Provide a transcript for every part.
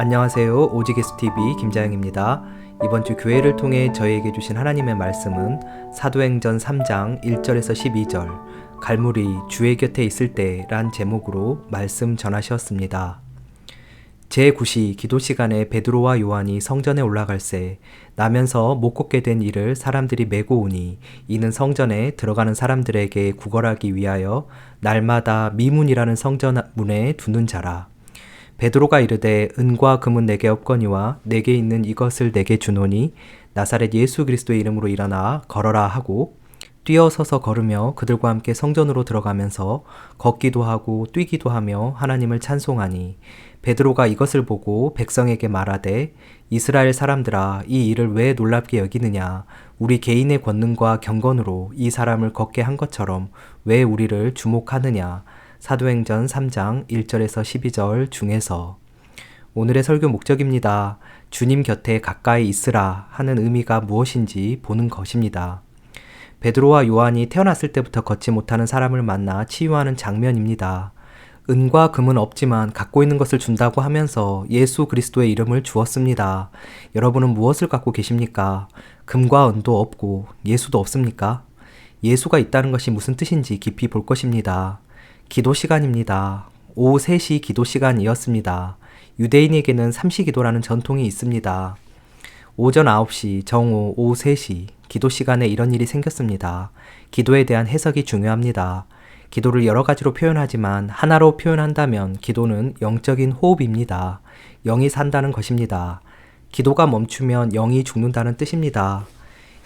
안녕하세요. 오지게스TV 김자영입니다. 이번 주 교회를 통해 저희에게 주신 하나님의 말씀은 사도행전 3장 1절에서 12절 갈무리 주의 곁에 있을 때란 제목으로 말씀 전하셨습니다. 제9시 기도 시간에 베드로와 요한이 성전에 올라갈새 나면서 못 걷게 된 이를 사람들이 메고 오니 이는 성전에 들어가는 사람들에게 구걸하기 위하여 날마다 미문이라는 성전 문에 두는 자라. 베드로가 이르되 은과 금은 내게 없거니와 내게 있는 이것을 내게 주노니 나사렛 예수 그리스도의 이름으로 일어나 걸어라 하고 뛰어서서 걸으며 그들과 함께 성전으로 들어가면서 걷기도 하고 뛰기도 하며 하나님을 찬송하니 베드로가 이것을 보고 백성에게 말하되 이스라엘 사람들아 이 일을 왜 놀랍게 여기느냐 우리 개인의 권능과 경건으로 이 사람을 걷게 한 것처럼 왜 우리를 주목하느냐. 사도행전 3장 1절에서 12절 중에서 오늘의 설교 목적입니다. 주님 곁에 가까이 있으라 하는 의미가 무엇인지 보는 것입니다. 베드로와 요한이 태어났을 때부터 걷지 못하는 사람을 만나 치유하는 장면입니다. 은과 금은 없지만 갖고 있는 것을 준다고 하면서 예수 그리스도의 이름을 주었습니다. 여러분은 무엇을 갖고 계십니까? 금과 은도 없고 예수도 없습니까? 예수가 있다는 것이 무슨 뜻인지 깊이 볼 것입니다. 기도 시간입니다. 오후 3시 기도 시간이었습니다. 유대인에게는 삼시기도라는 전통이 있습니다. 오전 9시, 정오, 오후 3시 기도 시간에 이런 일이 생겼습니다. 기도에 대한 해석이 중요합니다. 기도를 여러 가지로 표현하지만 하나로 표현한다면 기도는 영적인 호흡입니다. 영이 산다는 것입니다. 기도가 멈추면 영이 죽는다는 뜻입니다.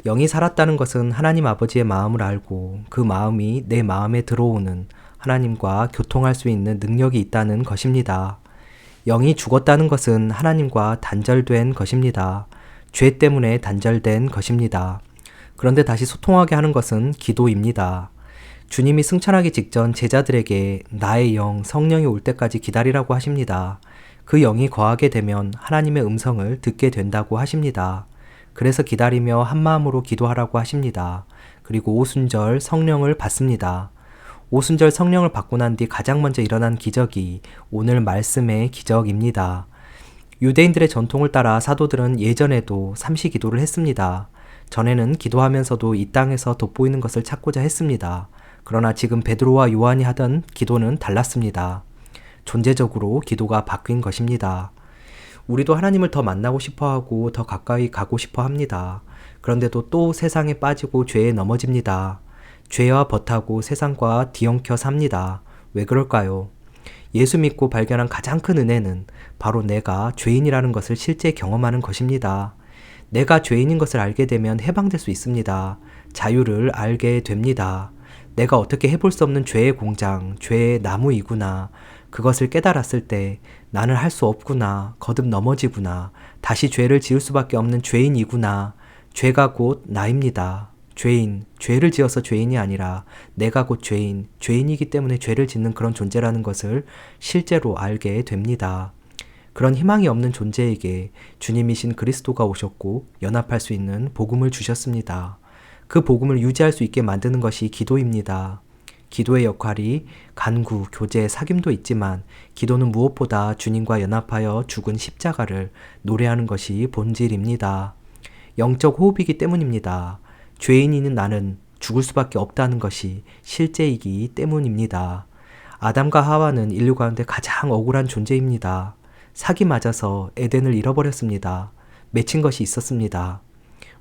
영이 살았다는 것은 하나님 아버지의 마음을 알고 그 마음이 내 마음에 들어오는 하나님과 교통할 수 있는 능력이 있다는 것입니다. 영이 죽었다는 것은 하나님과 단절된 것입니다. 죄 때문에 단절된 것입니다. 그런데 다시 소통하게 하는 것은 기도입니다. 주님이 승천하기 직전 제자들에게 나의 영, 성령이 올 때까지 기다리라고 하십니다. 그 영이 거하게 되면 하나님의 음성을 듣게 된다고 하십니다. 그래서 기다리며 한마음으로 기도하라고 하십니다. 그리고 오순절 성령을 받습니다. 오순절 성령을 받고 난 뒤 가장 먼저 일어난 기적이 오늘 말씀의 기적입니다. 유대인들의 전통을 따라 사도들은 예전에도 삼시 기도를 했습니다. 전에는 기도하면서도 이 땅에서 돋보이는 것을 찾고자 했습니다. 그러나 지금 베드로와 요한이 하던 기도는 달랐습니다. 존재적으로 기도가 바뀐 것입니다. 우리도 하나님을 더 만나고 싶어하고 더 가까이 가고 싶어 합니다. 그런데도 또 세상에 빠지고 죄에 넘어집니다. 죄와 벗하고 세상과 뒤엉켜 삽니다. 왜 그럴까요? 예수 믿고 발견한 가장 큰 은혜는 바로 내가 죄인이라는 것을 실제 경험하는 것입니다. 내가 죄인인 것을 알게 되면 해방될 수 있습니다. 자유를 알게 됩니다. 내가 어떻게 해볼 수 없는 죄의 공장, 죄의 나무이구나. 그것을 깨달았을 때 나는 할 수 없구나. 거듭 넘어지구나. 다시 죄를 지을 수밖에 없는 죄인이구나. 죄가 곧 나입니다. 죄인, 죄를 지어서 죄인이 아니라 내가 곧 죄인, 죄인이기 때문에 죄를 짓는 그런 존재라는 것을 실제로 알게 됩니다. 그런 희망이 없는 존재에게 주님이신 그리스도가 오셨고 연합할 수 있는 복음을 주셨습니다. 그 복음을 유지할 수 있게 만드는 것이 기도입니다. 기도의 역할이 간구, 교제, 사귐도 있지만 기도는 무엇보다 주님과 연합하여 죽은 십자가를 노래하는 것이 본질입니다. 영적 호흡이기 때문입니다. 죄인인 나는 죽을 수밖에 없다는 것이 실제이기 때문입니다. 아담과 하와는 인류 가운데 가장 억울한 존재입니다. 사기 맞아서 에덴을 잃어버렸습니다. 맺힌 것이 있었습니다.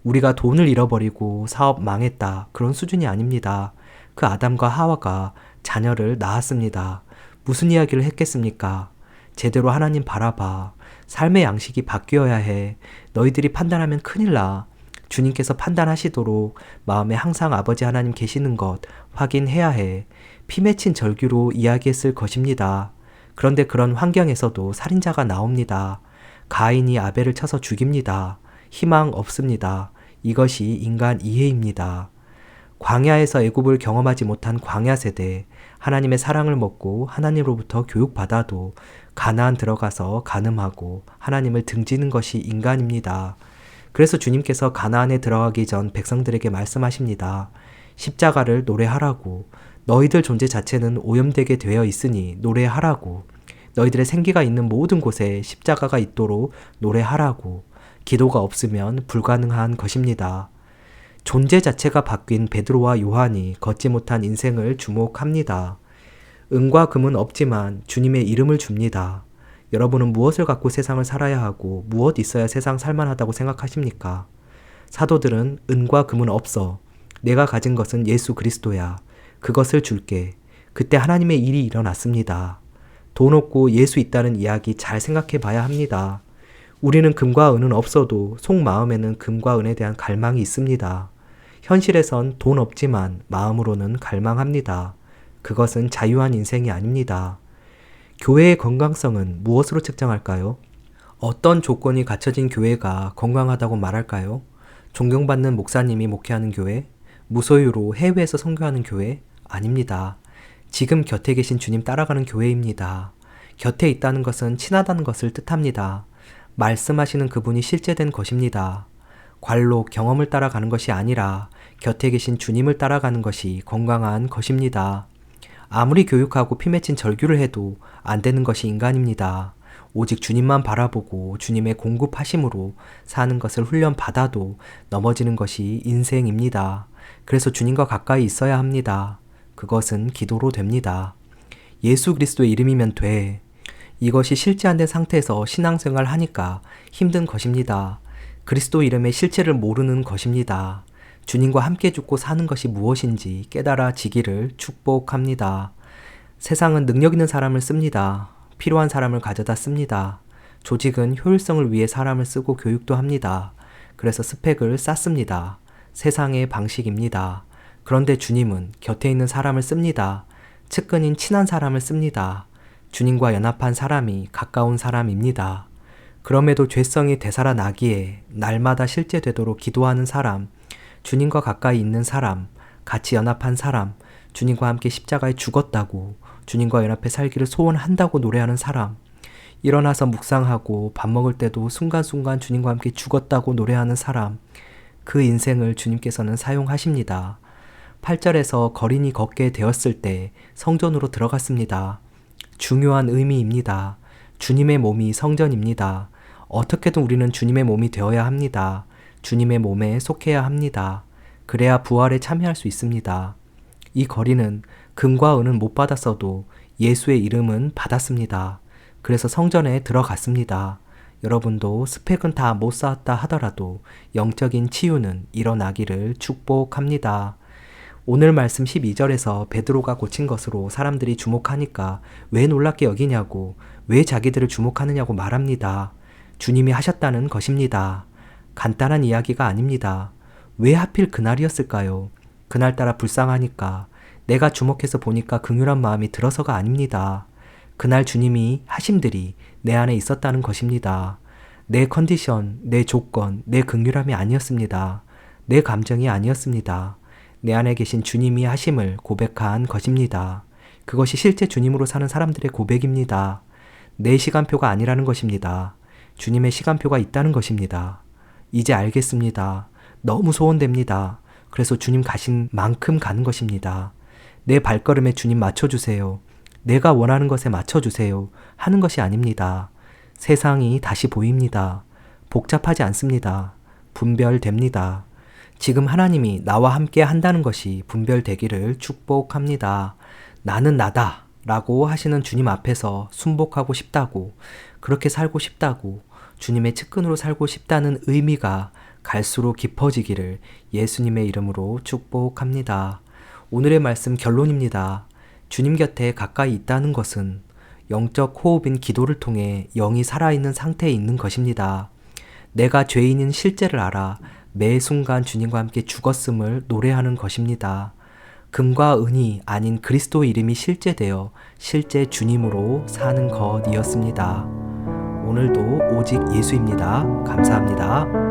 우리가 돈을 잃어버리고 사업 망했다. 그런 수준이 아닙니다. 그 아담과 하와가 자녀를 낳았습니다. 무슨 이야기를 했겠습니까? 제대로 하나님 바라봐. 삶의 양식이 바뀌어야 해. 너희들이 판단하면 큰일 나. 주님께서 판단하시도록 마음에 항상 아버지 하나님 계시는 것 확인해야 해. 피 맺힌 절규로 이야기했을 것입니다. 그런데 그런 환경에서도 살인자가 나옵니다. 가인이 아벨을 쳐서 죽입니다. 희망 없습니다. 이것이 인간 이해입니다. 광야에서 애굽을 경험하지 못한 광야 세대, 하나님의 사랑을 먹고 하나님으로부터 교육받아도 가나안 들어가서 간음하고 하나님을 등지는 것이 인간입니다. 그래서 주님께서 가나안에 들어가기 전 백성들에게 말씀하십니다. 십자가를 노래하라고. 너희들 존재 자체는 오염되게 되어 있으니 노래하라고. 너희들의 생기가 있는 모든 곳에 십자가가 있도록 노래하라고. 기도가 없으면 불가능한 것입니다. 존재 자체가 바뀐 베드로와 요한이 걷지 못한 인생을 주목합니다. 은과 금은 없지만 주님의 이름을 줍니다. 여러분은 무엇을 갖고 세상을 살아야 하고 무엇 있어야 세상 살만하다고 생각하십니까? 사도들은 은과 금은 없어. 내가 가진 것은 예수 그리스도야. 그것을 줄게. 그때 하나님의 일이 일어났습니다. 돈 없고 예수 있다는 이야기 잘 생각해 봐야 합니다. 우리는 금과 은은 없어도 속마음에는 금과 은에 대한 갈망이 있습니다. 현실에선 돈 없지만 마음으로는 갈망합니다. 그것은 자유한 인생이 아닙니다. 교회의 건강성은 무엇으로 측정할까요? 어떤 조건이 갖춰진 교회가 건강하다고 말할까요? 존경받는 목사님이 목회하는 교회? 무소유로 해외에서 선교하는 교회? 아닙니다. 지금 곁에 계신 주님 따라가는 교회입니다. 곁에 있다는 것은 친하다는 것을 뜻합니다. 말씀하시는 그분이 실제된 것입니다. 관로, 경험을 따라가는 것이 아니라 곁에 계신 주님을 따라가는 것이 건강한 것입니다. 아무리 교육하고 피 맺힌 절규를 해도 안 되는 것이 인간입니다. 오직 주님만 바라보고 주님의 공급하심으로 사는 것을 훈련받아도 넘어지는 것이 인생입니다. 그래서 주님과 가까이 있어야 합니다. 그것은 기도로 됩니다. 예수 그리스도의 이름이면 돼. 이것이 실제 안 된 상태에서 신앙생활 하니까 힘든 것입니다. 그리스도 이름의 실체를 모르는 것입니다. 주님과 함께 죽고 사는 것이 무엇인지 깨달아지기를 축복합니다. 세상은 능력 있는 사람을 씁니다. 필요한 사람을 가져다 씁니다. 조직은 효율성을 위해 사람을 쓰고 교육도 합니다. 그래서 스펙을 쌓습니다. 세상의 방식입니다. 그런데 주님은 곁에 있는 사람을 씁니다. 측근인 친한 사람을 씁니다. 주님과 연합한 사람이 가까운 사람입니다. 그럼에도 죄성이 되살아나기에 날마다 실제되도록 기도하는 사람, 주님과 가까이 있는 사람, 같이 연합한 사람, 주님과 함께 십자가에 죽었다고, 주님과 연합해 살기를 소원한다고 노래하는 사람, 일어나서 묵상하고 밥 먹을 때도 순간순간 주님과 함께 죽었다고 노래하는 사람, 그 인생을 주님께서는 사용하십니다. 8절에서 거린이 걷게 되었을 때 성전으로 들어갔습니다. 중요한 의미입니다. 주님의 몸이 성전입니다. 어떻게든 우리는 주님의 몸이 되어야 합니다. 주님의 몸에 속해야 합니다. 그래야 부활에 참여할 수 있습니다. 이 거리는 금과 은은 못 받았어도 예수의 이름은 받았습니다. 그래서 성전에 들어갔습니다. 여러분도 스펙은 다 못 쌓았다 하더라도 영적인 치유는 일어나기를 축복합니다. 오늘 말씀 12절에서 베드로가 고친 것으로 사람들이 주목하니까 왜 놀랍게 여기냐고, 왜 자기들을 주목하느냐고 말합니다. 주님이 하셨다는 것입니다. 간단한 이야기가 아닙니다. 왜 하필 그날이었을까요? 그날따라 불쌍하니까, 내가 주목해서 보니까 긍휼한 마음이 들어서가 아닙니다. 그날 주님이 하심들이 내 안에 있었다는 것입니다. 내 컨디션, 내 조건, 내 긍휼함이 아니었습니다. 내 감정이 아니었습니다. 내 안에 계신 주님이 하심을 고백한 것입니다. 그것이 실제 주님으로 사는 사람들의 고백입니다. 내 시간표가 아니라는 것입니다. 주님의 시간표가 있다는 것입니다. 이제 알겠습니다. 너무 소원됩니다. 그래서 주님 가신 만큼 가는 것입니다. 내 발걸음에 주님 맞춰주세요. 내가 원하는 것에 맞춰주세요. 하는 것이 아닙니다. 세상이 다시 보입니다. 복잡하지 않습니다. 분별됩니다. 지금 하나님이 나와 함께 한다는 것이 분별되기를 축복합니다. 나는 나다 라고 하시는 주님 앞에서 순복하고 싶다고, 그렇게 살고 싶다고, 주님의 측근으로 살고 싶다는 의미가 갈수록 깊어지기를 예수님의 이름으로 축복합니다. 오늘의 말씀 결론입니다. 주님 곁에 가까이 있다는 것은 영적 호흡인 기도를 통해 영이 살아있는 상태에 있는 것입니다. 내가 죄인인 실제를 알아 매 순간 주님과 함께 죽었음을 노래하는 것입니다. 금과 은이 아닌 그리스도의 이름이 실제되어 실제 주님으로 사는 것이었습니다. 오늘도 오직 예수입니다. 감사합니다.